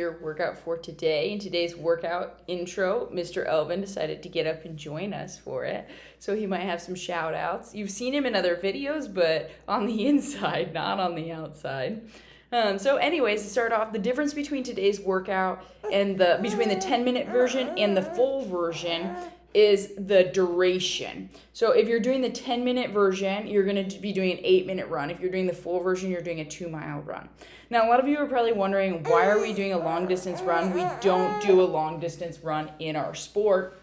Your workout for today. In today's workout intro, Mr. Elvin decided to get up and join us for it, so he might have some shout outs. You've seen him in other videos, but on the inside, not on the outside. So anyways, to start off, the difference between today's workout and between the 10-minute version and the full version is the duration. So if you're doing the 10-minute version, you're going to be doing an 8-minute run. If you're doing the full version, you're doing a 2-mile run. Now, a lot of you are probably wondering, why are we doing a long distance run? We don't do a long distance run in our sport.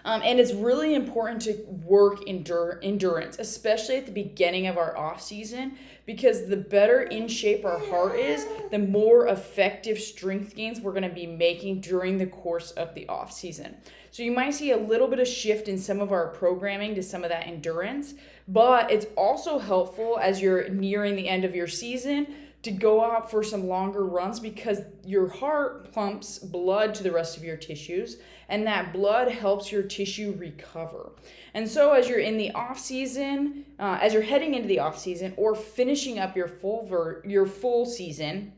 And it's really important to work endurance, especially at the beginning of our off season, because the better in shape our heart is, the more effective strength gains we're going to be making during the course of the off season. So you might see a little bit of shift in some of our programming to some of that endurance, but it's also helpful as you're nearing the end of your season to go out for some longer runs, because your heart pumps blood to the rest of your tissues, and that blood helps your tissue recover. And so as you're in the off season, as you're heading into the off season or finishing up your full season,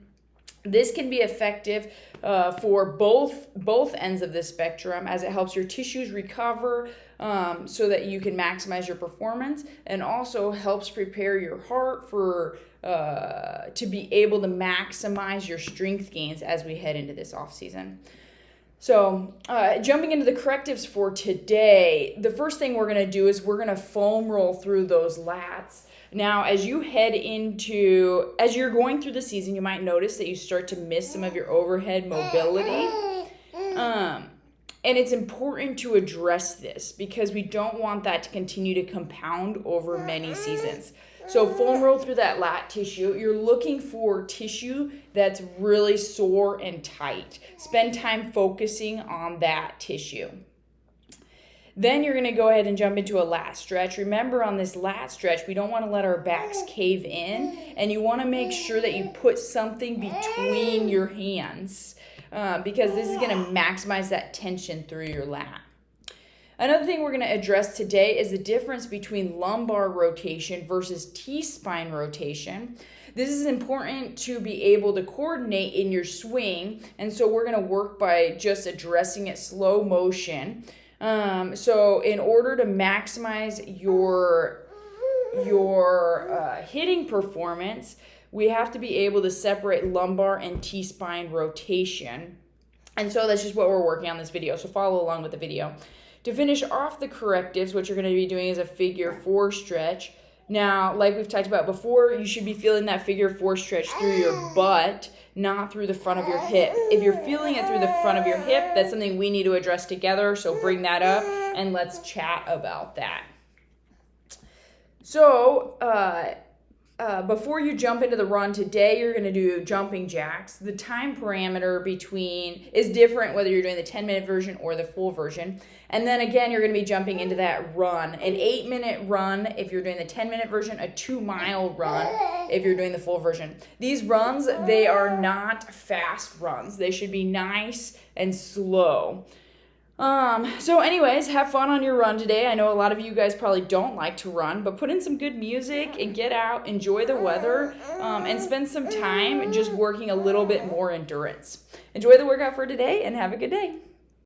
this can be effective for both ends of the spectrum, as it helps your tissues recover so that you can maximize your performance, and also helps prepare your heart for to be able to maximize your strength gains as we head into this off season. So jumping into the correctives for today, the first thing we're going to do is we're going to foam roll through those lats. Now, as you're going through the season, you might notice that you start to miss some of your overhead mobility. And it's important to address this, because we don't want that to continue to compound over many seasons. So foam roll through that lat tissue. You're looking for tissue that's really sore and tight. Spend time focusing on that tissue. Then you're going to go ahead and jump into a lat stretch. Remember, on this lat stretch, we don't want to let our backs cave in, and you want to make sure that you put something between your hands, because this is going to maximize that tension through your lat. Another thing we're going to address today is the difference between lumbar rotation versus T-spine rotation. This is important to be able to coordinate in your swing, and so we're going to work by just addressing it slow motion. So in order to maximize your hitting performance, we have to be able to separate lumbar and T-spine rotation. And so that's just what we're working on this video, so follow along with the video. To finish off the correctives, what you're going to be doing is a figure 4 stretch. Now, like we've talked about before, you should be feeling that figure 4 stretch through your butt, not through the front of your hip. If you're feeling it through the front of your hip, that's something we need to address together, so bring that up and let's chat about that. So, before you jump into the run today, you're going to do jumping jacks. The time parameter is different whether you're doing the 10-minute version or the full version. And then again, you're going to be jumping into that run. An 8-minute run if you're doing the 10-minute version, a 2-mile run if you're doing the full version. These runs, they are not fast runs. They should be nice and slow. So anyways, have fun on your run today. I know a lot of you guys probably don't like to run, but put in some good music and get out, enjoy the weather, and spend some time just working a little bit more endurance. Enjoy the workout for today and have a good day.